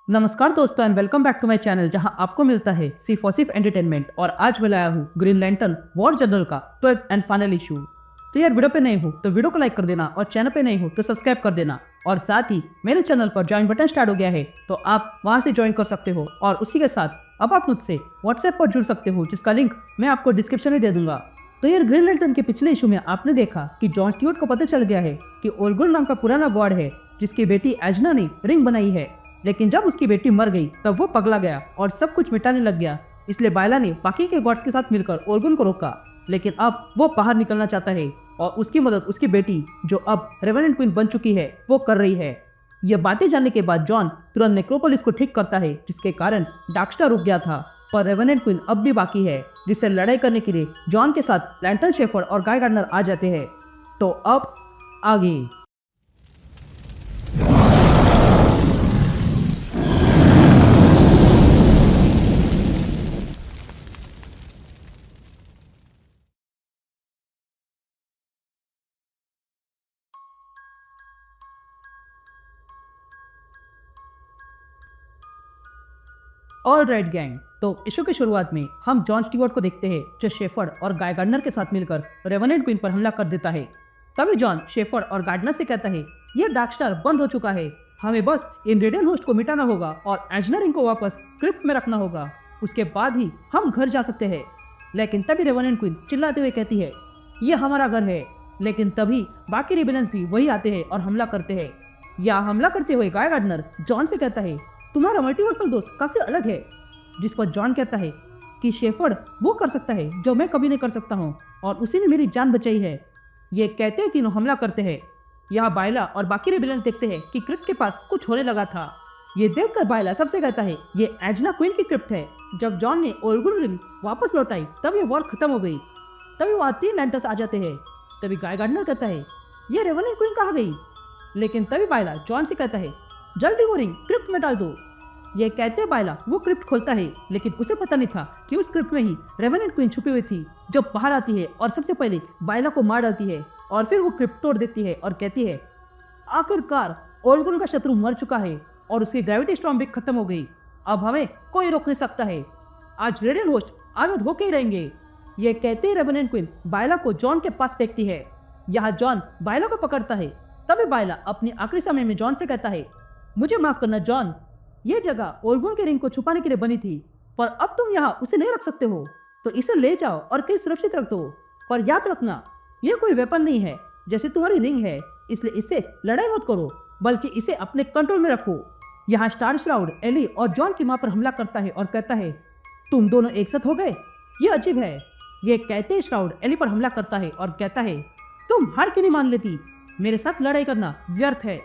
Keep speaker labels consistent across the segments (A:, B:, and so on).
A: नमस्कार दोस्तों and welcome back to my channel जहां आपको मिलता है सिर्फ और सिर्फ एंटरटेनमेंट। और आज मैं लाया हूं ग्रीन लैंटर्न वॉर जनरल का ट्वेल्थ एंड फाइनल इशू। तो यार वीडियो पे नए हो तो वीडियो को लाइक कर देना और चैनल पे नए हो तो सब्सक्राइब कर देना। और साथ ही मेरे चैनल पर ज्वाइन बटन स्टार्ट हो गया है तो आप वहां से ज्वाइन कर सकते हो। और उसी के साथ अब आप मुझसे व्हाट्सएप पर जुड़ सकते हो जिसका लिंक मैं आपको डिस्क्रिप्शन में दे दूंगा। तो यार ग्रीन लैंटर्न के पिछले इशू में आपने देखा कि जॉन स्टीवर्ट को पता चल गया है कि ओलगुल नाम का पुराना गॉड है जिसकी बेटी एजना ने रिंग बनाई है। लेकिन जब उसकी बेटी मर गई तब वो पगला गया और सब कुछ मिटाने लग गया। इसलिए बायला ने बाकी के गॉड्स के साथ मिलकर ओलगुन को रोका। लेकिन अब वो बाहर निकलना चाहता है और उसकी मदद उसकी बेटी जो अब रेवेनेंट क्वीन बन चुकी है वो कर रही है। ये बातें जानने के बाद जॉन तुरंत नेक्रोपोलिस को ठीक करता है जिसके कारण डार्कस्टार रुक गया था। पर रेवेनेंट क्वीन अब भी बाकी है जिससे लड़ाई करने के लिए जॉन के साथ लैंटर्न शेफर्ड और गाय गार्डनर आ जाते हैं। तो अब आगे ऑल राइट गैंग, तो इशू की शुरुआत में हम जॉन स्टीवर्ट को देखते हैं जो शेफर्ड और गाय गार्डनर के साथ मिलकर रेवेनेंट क्वीन पर हमला कर देता है। तभी जॉन शेफर्ड और गार्डनर से कहता है ये डार्कस्टार बंद हो चुका है, हमें बस इन रेडियन होस्ट को मिटाना होगा और एजना रिंग को वापस क्रिप्ट में रखना होगा, उसके बाद ही हम घर जा सकते हैं। लेकिन तभी रेवेनेंट क्वीन चिल्लाते हुए कहती है ये हमारा घर है। लेकिन तभी बाकी रिबेलेंस भी वही आते हैं और हमला करते हैं। या हमला करते हुए गाय गार्डनर जॉन से कहता है तुम्हारा मल्टीवर्सल दोस्त काफी अलग है। जिस पर जॉन कहता है कि शेफर्ड वो कर सकता है जो मैं कभी नहीं कर सकता हूँ और उसी ने मेरी जान बचाई है। ये कहते हैं तीनों हमला करते हैं। यहाँ बायला और बाकी रिबेलेंस देखते हैं कि क्रिप्ट के पास कुछ होने लगा था। ये देखकर बायला सबसे कहता है ये एजना क्वीन की क्रिप्ट है। जब जॉन ने ओलगुल रिंग वापस लौटाई तब ये वॉर खत्म हो गई। तभी वहाँ 3 लैंटर्स आ जाते हैं। तभी गाय गार्डनर कहता है ये रेवेनेंट क्वीन कहाँ गई। लेकिन तभी बायला जॉन से कहता है जल्दी वो रिंग क्रिप्ट में डाल दो। ये कहते बायला वो क्रिप्ट खोलता है लेकिन उसे पता नहीं था कि उस क्रिप्ट में ही रेवेनेंट क्वीन छुपी हुई थी जो बाहर आती है और सबसे पहले बायला को मार डालती है और फिर वो क्रिप्ट तोड़ देती है और कहती है आखिरकार ओलगुन का शत्रु मर चुका है और उसकी ग्रेविटी स्टॉर्म भी खत्म हो गई। अब हमें कोई रोक नहीं सकता है। आज रेडियन होस्ट आजाद होके ही रहेंगे। ये कहते ही रेवेनेंट क्वीन बायला को जॉन के पास फेंकती है। यहाँ जॉन बायला को पकड़ता है। तभी बायला अपनी आखिरी समय में जॉन से कहता है मुझे माफ करना जॉन, ये जगह ओलगुन के रिंग को छुपाने के लिए बनी थी पर अब तुम यहाँ उसे नहीं रख सकते हो तो इसे ले जाओ और कहीं सुरक्षित रख दो। पर याद रखना ये कोई वेपन नहीं है जैसे तुम्हारी रिंग है, इसलिए इससे लड़ाई मत करो बल्कि इसे अपने कंट्रोल में रखो। यहाँ स्टार श्राउड एली और जॉन की माँ पर हमला करता है और कहता है तुम दोनों एक साथ हो गए, ये अजीब है। ये कहते ही श्राउड एली पर हमला करता है और कहता है तुम हार क्यों नहीं मान लेती, मेरे साथ लड़ाई करना व्यर्थ है।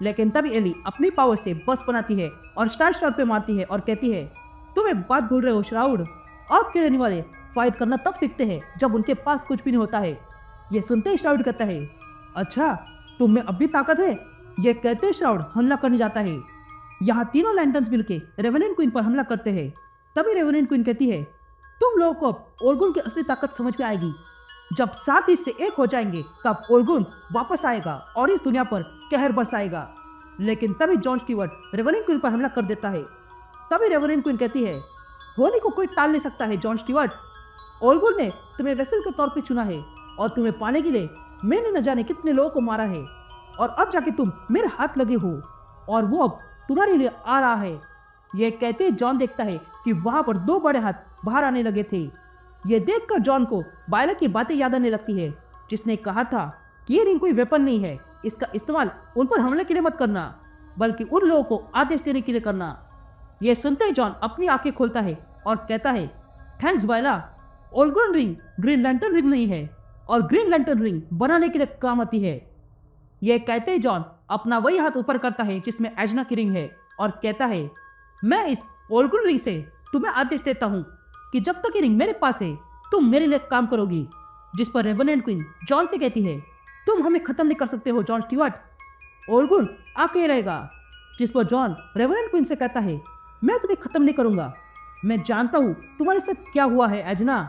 A: लेकिन तभी एली अपनी पावर से बस बनाती है और स्टार श्राउड पे मारती है और कहती है तुम एक बात भूल रहे हो श्राउड, आग के रहने वाले फाइट करना तब सीखते हैं जब उनके पास कुछ भी नहीं होता है। ये सुनते ही श्राउड कहता है अच्छा तुम में अब भी ताकत है। ये कहते श्राउड हमला करने जाता है। यहाँ तीनों लैंटर्न्स मिलके रेवेनेंट क्वीन पर हमला करते हैं। तभी रेवेनेंट क्वीन कहती है तुम लोगों को अब ओलगुन की असली ताकत समझ में आएगी। जब 7 हिस्से एक हो जाएंगे तब ओलगुन वापस आएगा और इस दुनिया पर कहर बरसाएगा। लेकिन तभी जॉन स्टीवर्ट रेवेनेंट क्वीन पर हमला कर देता है। तभी रेवेनेंट क्वीन कहती है होली को कोई टाल नहीं सकता है जॉन स्टीवर्ट, ओलगुन ने तुम्हें वेसल के तौर पे चुना है और तुम्हें पाने के लिए मैंने न जाने कितने लोगों को मारा है और अब जाके तुम मेरे हाथ लगे हो और वो अब तुम्हारे लिए आ रहा है। ये कहते जॉन देखता है कि वहां पर 2 बड़े हाथ बाहर आने लगे थे। ये देखकर जॉन को बायला की बातें याद आने लगती है जिसने कहा था कि ये रिंग कोई वेपन नहीं है, इसका इस्तेमाल उन पर हमले के लिए मत करना बल्कि उन लोगों को आदेश देने के लिए करना। ये सुनते ही जॉन अपनी आंखें खोलता है और कहता है थैंक्स बायला, ओलगुन रिंग ग्रीन लैंटर्न रिंग नहीं है और ग्रीन लैंटर्न रिंग बनाने के लिए काम आती है। ये कहते ही जॉन अपना वही हाथ ऊपर करता है जिसमें एजना की रिंग है और कहता है मैं इस ओलगुन रिंग से तुम्हें आदेश देता हूँ कि जब तक ये रिंग मेरे पास है तुम मेरे लिए काम करोगी। जिस पर रेवेनेंट क्वीन जॉन से कहती है तुम हमें खत्म नहीं कर सकते हो जॉन स्टीवर्ट, ओलगुन आके रहेगा। जिस पर जॉन रेवेनेंट क्वीन से कहता है मैं तुम्हें खत्म नहीं करूंगा, मैं जानता हूँ तुम्हारे साथ क्या हुआ है एजना,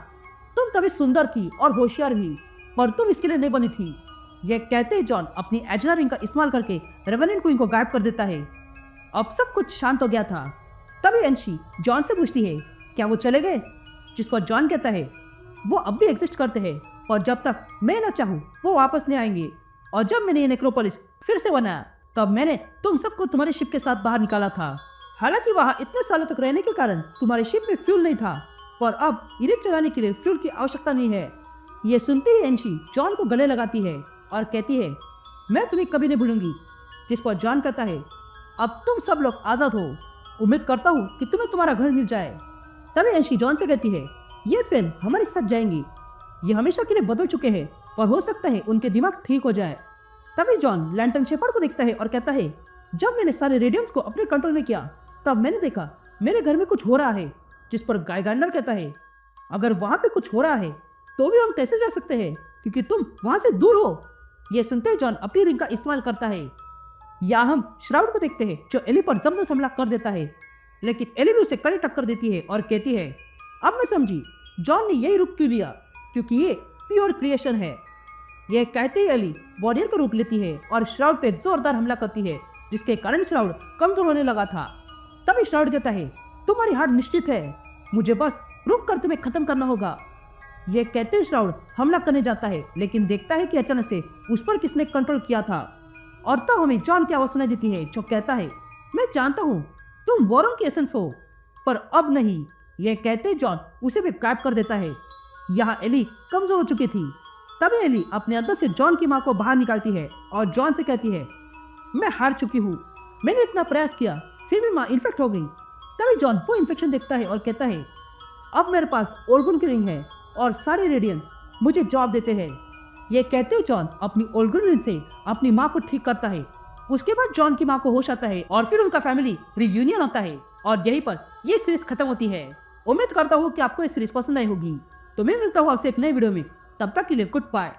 A: तुम तभी सुंदर थी और होशियार भी पर तुम इसके लिए नहीं बनी थी। यह कहते ही जॉन अपनी एजना रिंग का इस्तेमाल करके रेवेनेंट क्वीन को गायब कर देता है। अब सब कुछ शांत हो गया था। तभी एंशी जॉन से पूछती है क्या वो चले गए, जिस पर जॉन कहता है वो अब भी एग्जिस्ट करते हैं और जब तक मैं ना चाहूँ वो वापस नहीं आएंगे। और जब मैंने ये नेक्रोपोलिस फिर से बनाया तब मैंने तुम सबको तुम्हारे शिप के साथ बाहर निकाला था। हालांकि वहाँ इतने सालों तक रहने के कारण तुम्हारे शिप में फ्यूल नहीं था, पर अब इन्हें चलाने के लिए फ्यूल की आवश्यकता नहीं है। ये सुनते ही एंशी जॉन को गले लगाती है और कहती है मैं तुम्हें कभी नहीं भूलूंगी। जिस पर जॉन कहता है अब तुम सब लोग आज़ाद हो, उम्मीद करता हूँ कि तुम्हें तुम्हारा घर मिल जाए। तभी एंशी जॉन से कहती है ये फैन हमारे साथ जाएंगी, ये हमेशा के लिए बदल चुके हैं और हो सकता है उनके दिमाग ठीक हो जाए। तभी जॉन लैंटर्न शेपर्ड को देखता है और कहता है जब मैंने सारे रेडियम्स को अपने कंट्रोल में किया तब मैंने देखा मेरे घर में कुछ हो रहा है। जिस पर गाय गार्डनर कहता है अगर वहाँ पे कुछ हो रहा है तो भी हम कैसे जा सकते हैं क्योंकि तुम वहाँ से दूर हो। यह सुनते ही जॉन अपनी रिंग का इस्तेमाल करता है। या हम श्राउड को देखते हैं जो एली पर जबरदस्त हमला कर देता है, लेकिन एली भी उसे कड़ी टक्कर देती है और कहती है अब मैं समझी जॉन ने यही रूप क्यों लिया क्योंकि ये प्योर क्रिएशन है। यह कहते ही एली वॉरियर का रूप लेती है और श्राउड पे जोरदार हमला करती है जिसके कारण श्राउड कमजोर होने लगा था। तभी श्राउड कहता है तुम्हारी हार निश्चित है, मुझे बस रुक कर तुम्हें खत्म करना होगा। यह कहते ही श्राउड हमला करने जाता है लेकिन देखता है कि अचानक से उस पर किसने कंट्रोल किया था और तब हमें जॉन की आवाज सुनाई देती है जो कहता है मैं जानता हूँ तुम वॉरन की एसेंस हो पर अब नहीं। यह कहते ही जॉन उसे भी गायब कर देता है। यहाँ एली कमजोर हो चुकी थी। तभी एली अपने अंदर से जॉन की माँ को बाहर निकालती है और जॉन से कहती है मैं हार चुकी हूँ, मैंने इतना प्रयास किया फिर भी माँ इन्फेक्ट हो गई। तभी जॉन वो इन्फेक्शन देखता है और कहता है अब मेरे पास ओल्गुन की रिंग है और सारे रेडियन मुझे जवाब देते हैं। ये कहते ही जॉन अपनी ओल्गुन रिंग से अपनी माँ को ठीक करता है। उसके बाद जॉन की माँ को होश आता है और फिर उनका फैमिली रियूनियन होता है और यहीं पर ये सीरीज खत्म होती है। उम्मीद करता हूँ कि आपको ये सीरीज पसंद आई होगी। तो मैं मिलता हूँ आपसे एक नए वीडियो में, तब तक के लिए गुड बाय।